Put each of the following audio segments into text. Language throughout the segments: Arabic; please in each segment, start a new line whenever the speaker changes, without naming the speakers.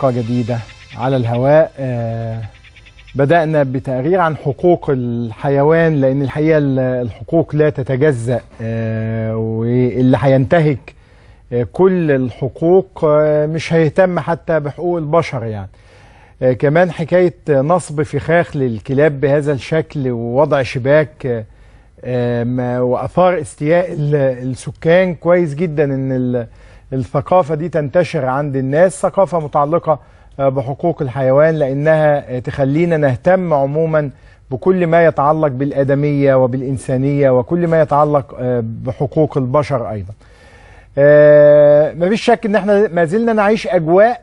حلقة جديدة على الهواء. بدأنا بتقرير عن حقوق الحيوان، لأن الحقيقة الحقوق لا تتجزأ، واللي هينتهك كل الحقوق مش هيهتم حتى بحقوق البشر يعني. كمان حكاية نصب فخاخ للكلاب بهذا الشكل ووضع شباك وأثار استياء السكان. كويس جدا ان الثقافة دي تنتشر عند الناس، ثقافة متعلقة بحقوق الحيوان، لأنها تخلينا نهتم عموما بكل ما يتعلق بالآدمية وبالإنسانية وكل ما يتعلق بحقوق البشر أيضا. مفيش شك ان احنا ما زلنا نعيش أجواء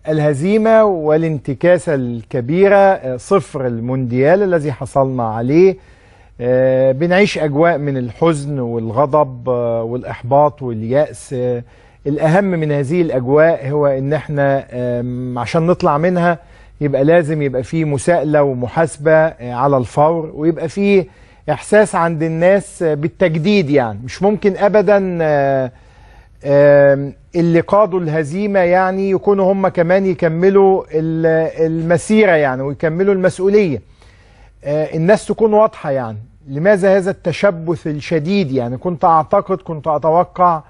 الهزيمة والانتكاسة الكبيرة، صفر المونديال الذي حصلنا عليه. بنعيش أجواء من الحزن والغضب والإحباط واليأس. الأهم من هذه الأجواء هو إن احنا عشان نطلع منها يبقى لازم يبقى فيه مساءلة ومحاسبة على الفور، ويبقى فيه إحساس عند الناس بالتجديد. يعني مش ممكن أبدا اللي قادوا الهزيمة يعني يكونوا هم كمان يكملوا المسيرة يعني ويكملوا المسؤولية. الناس تكون واضحة يعني لماذا هذا التشبث الشديد. يعني كنت أتوقع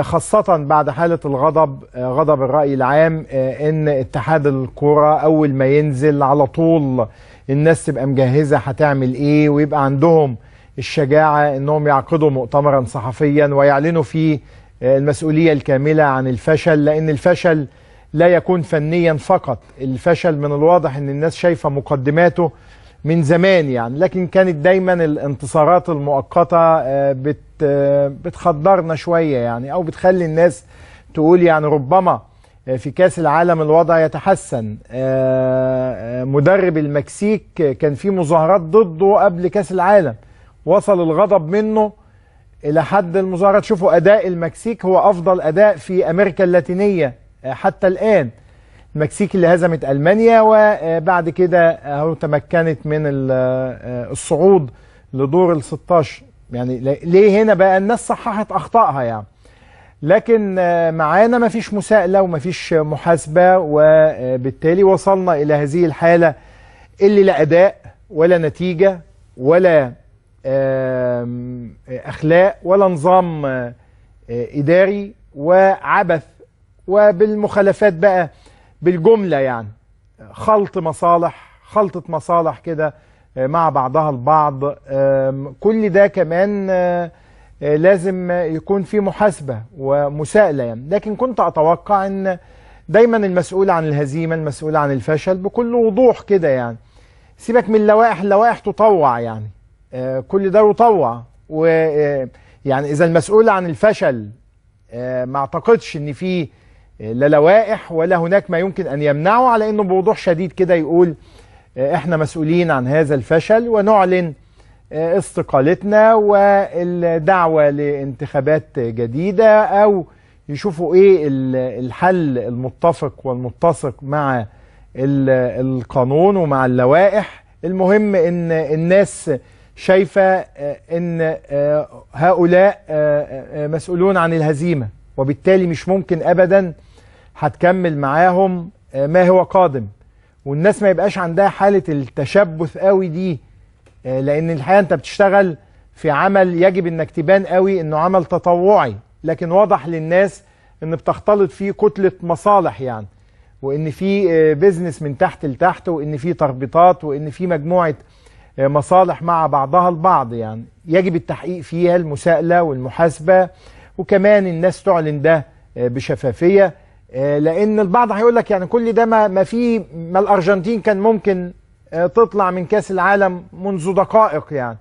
خاصة بعد حالة الغضب، غضب الرأي العام، ان اتحاد الكرة اول ما ينزل على طول الناس تبقى مجهزة هتعمل ايه، ويبقى عندهم الشجاعة انهم يعقدوا مؤتمرا صحفيا ويعلنوا فيه المسؤولية الكاملة عن الفشل، لان الفشل لا يكون فنيا فقط. الفشل من الواضح ان الناس شايفة مقدماته من زمان يعني، لكن كانت دايما الانتصارات المؤقتة بتخدرنا شوية يعني، او بتخلي الناس تقول يعني ربما في كاس العالم الوضع يتحسن. مدرب المكسيك كان في مظاهرات ضده قبل كاس العالم، وصل الغضب منه الى حد المظاهرات. شوفوا اداء المكسيك هو افضل اداء في امريكا اللاتينية حتى الان. المكسيك اللي هزمت ألمانيا وبعد كده اهو تمكنت من الصعود لدور ال16. يعني ليه هنا بقى الناس صححت أخطائها يعني، لكن معانا مفيش مساءلة ومفيش محاسبة، وبالتالي وصلنا إلى هذه الحالة اللي لا أداء ولا نتيجة ولا أخلاق ولا نظام إداري، وعبث وبالمخالفات بقى بالجملة يعني. خلطة مصالح كده مع بعضها البعض. كل ده كمان لازم يكون في محاسبة ومساءلة يعني. لكن كنت أتوقع أن دايما المسؤول عن الهزيمة المسؤول عن الفشل بكل وضوح كده يعني. سيبك من اللوائح تطوع يعني، كل ده يطوع. ويعني إذا المسؤول عن الفشل ما أعتقدش أن في لا لوائح ولا هناك ما يمكن أن يمنعه، على أنه بوضوح شديد كده يقول احنا مسؤولين عن هذا الفشل ونعلن استقالتنا والدعوة لانتخابات جديدة، أو يشوفوا ايه الحل المتفق والمتسق مع القانون ومع اللوائح. المهم ان الناس شايفة ان هؤلاء مسؤولون عن الهزيمة، وبالتالي مش ممكن أبدا هتكمل معاهم ما هو قادم. والناس ما يبقاش عندها حالة التشبث قوي دي، لأن الحقيقة أنت بتشتغل في عمل يجب أنك تبان قوي أنه عمل تطوعي، لكن واضح للناس أن بتختلط فيه كتلة مصالح يعني، وأن في بيزنس من تحت لتحت، وأن في تربيطات، وأن في مجموعة مصالح مع بعضها البعض يعني. يجب التحقيق فيها، المساءلة والمحاسبة، وكمان الناس تعلن ده بشفافية. لأن البعض هيقول لك يعني كل ده ما الأرجنتين كان ممكن تطلع من كأس العالم منذ دقائق يعني.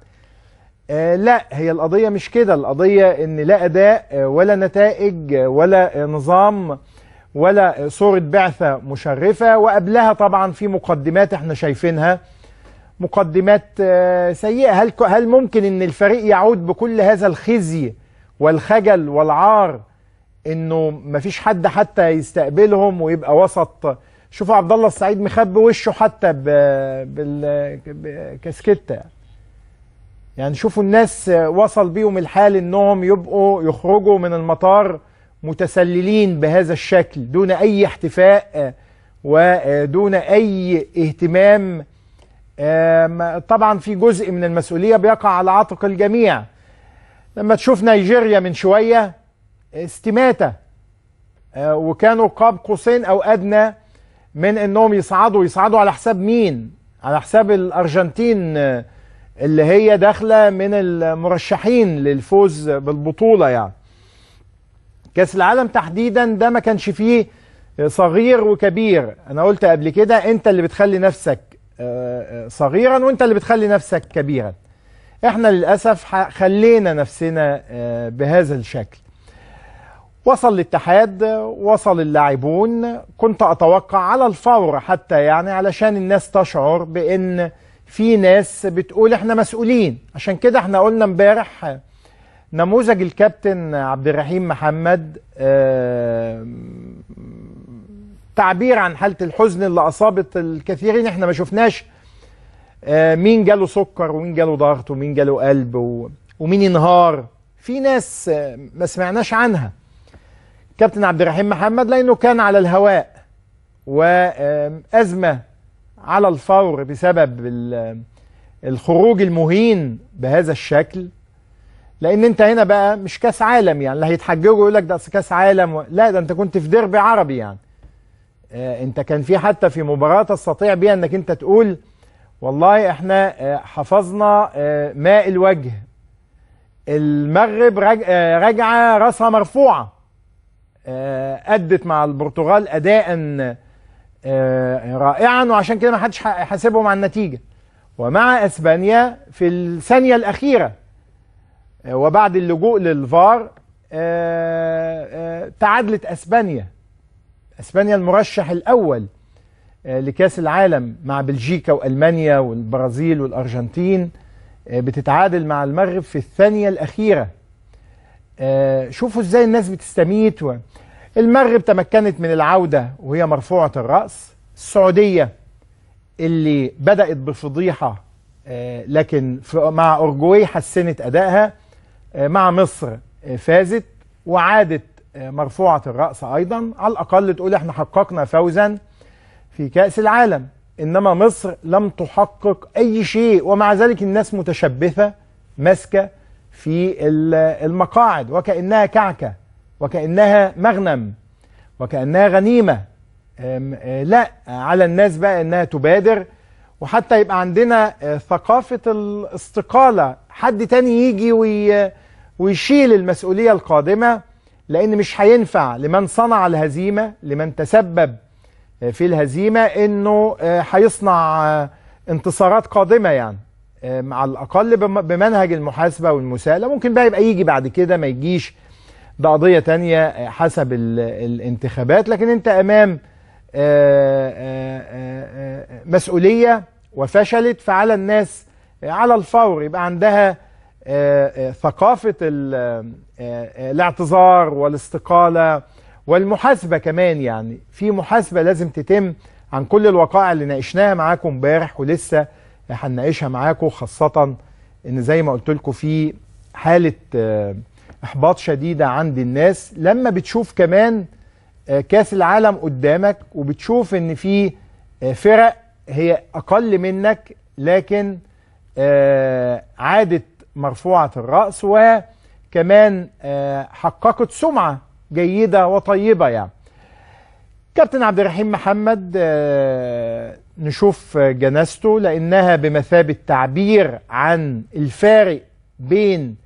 لا، هي القضية مش كده. القضية إن لا أداء ولا نتائج ولا نظام ولا صورة بعثة مشرفة، وقبلها طبعا في مقدمات احنا شايفينها، مقدمات سيئة. هل ممكن إن الفريق يعود بكل هذا الخزي والخجل والعار، انه مفيش حد حتى يستقبلهم ويبقى وسط؟ شوفوا عبد الله السعيد مخبي وشه حتى بالكاسكيتة يعني. شوفوا الناس وصل بيهم الحال انهم يبقوا يخرجوا من المطار متسللين بهذا الشكل دون أي احتفاء ودون أي اهتمام. طبعا في جزء من المسؤولية بيقع على عاتق الجميع. لما تشوف نيجيريا من شوية استماتة، وكانوا قاب قوسين أو أدنى من أنهم يصعدوا على حساب مين؟ على حساب الأرجنتين اللي هي داخلة من المرشحين للفوز بالبطولة. يعني كأس العالم تحديدا ده ما كانش فيه صغير وكبير. أنا قلت قبل كده أنت اللي بتخلي نفسك صغيرا وأنت اللي بتخلي نفسك كبيرا. احنا للأسف خلينا نفسنا بهذا الشكل. وصل الاتحاد، وصل اللاعبون، كنت أتوقع على الفور حتى يعني علشان الناس تشعر بأن في ناس بتقول احنا مسؤولين. عشان كده احنا قلنا امبارح نموذج الكابتن عبد الرحيم محمد تعبير عن حالة الحزن اللي أصابت الكثيرين. احنا ما شفناش مين جاله سكر ومين جاله ضغط ومين جاله قلب ومين ينهار. في ناس ما سمعناش عنها. كابتن عبد الرحيم محمد لأنه كان على الهواء وأزمة على الفور بسبب الخروج المهين بهذا الشكل. لأن أنت هنا بقى مش كاس عالم، يعني اللي هيتحججوا يقول لك ده كاس عالم، لا ده أنت كنت في ديربي عربي. يعني أنت كان في حتى في مباراة تستطيع بيها أنك أنت تقول والله احنا حفظنا ماء الوجه. المغرب راجعة راسها مرفوعة، أدت مع البرتغال أداء رائعا، وعشان كده ما حدش حاسبهم على النتيجة. ومع أسبانيا في الثانية الأخيرة وبعد اللجوء للفار تعادلت أسبانيا المرشح الأول لكاس العالم مع بلجيكا وألمانيا والبرازيل والأرجنتين، بتتعادل مع المغرب في الثانية الأخيرة. شوفوا ازاي الناس بتستميت. المغرب تمكنت من العودة وهي مرفوعة الرأس. السعودية اللي بدأت بفضيحة لكن مع أورجواي حسنت أدائها. مع مصر فازت وعادت مرفوعة الرأس أيضا. على الأقل تقول احنا حققنا فوزا في كأس العالم. إنما مصر لم تحقق أي شيء، ومع ذلك الناس متشبثة ماسكة في المقاعد وكأنها كعكة وكأنها مغنم وكأنها غنيمة. لا، على الناس بقى إنها تبادر، وحتى يبقى عندنا ثقافة الاستقالة، حد تاني يجي ويشيل المسؤولية القادمة. لأن مش هينفع لمن صنع الهزيمة، لمن تسبب في الهزيمة، إنه هيصنع انتصارات قادمة. يعني على الأقل بمنهج المحاسبة والمساءلة. ممكن بقى يبقى يجي بعد كده ما يجيش، ده قضية تانية حسب الانتخابات. لكن أنت أمام مسؤولية وفشلت، فعلى الناس على الفور يبقى عندها ثقافة الاعتذار والاستقالة والمحاسبة كمان. يعني في محاسبة لازم تتم عن كل الوقائع اللي ناقشناها معاكم امبارح ولسه هنناقشها معاكم، خاصة ان زي ما قلت لكم في حالة احباط شديدة عند الناس لما بتشوف كمان كاس العالم قدامك، وبتشوف ان في فرق هي اقل منك لكن عادت مرفوعة الرأس، وكمان حققت سمعة جيدة وطيبة. يعني كابتن عبد الرحيم محمد نشوف جنازته، لأنها بمثابة تعبير عن الفارق بين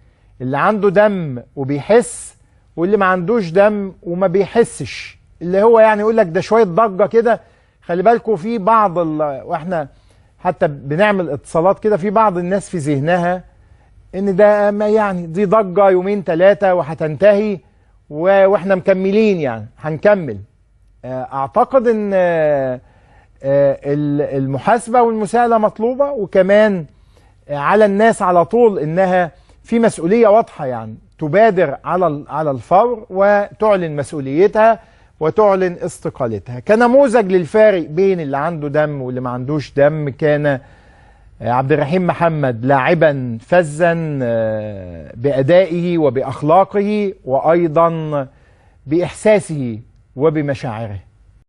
اللي عنده دم وبيحس واللي ما عندوش دم وما بيحسش. اللي هو يعني يقول لك ده شوية ضجة كده. خلي بالكم في بعض واحنا حتى بنعمل اتصالات كده، في بعض الناس في ذهنها ان ده ما يعني دي ضجة يومين ثلاثة وهتنتهي واحنا مكملين، يعني هنكمل. اعتقد ان المحاسبة والمساءلة مطلوبة، وكمان على الناس على طول انها في مسؤولية واضحة، يعني تبادر على الفور وتعلن مسؤوليتها وتعلن استقالتها. كنموذج للفارق بين اللي عنده دم واللي ما عندوش دم، كان عبد الرحيم محمد لاعبا فزا بأدائه وبأخلاقه، وأيضا بإحساسه وبمشاعره.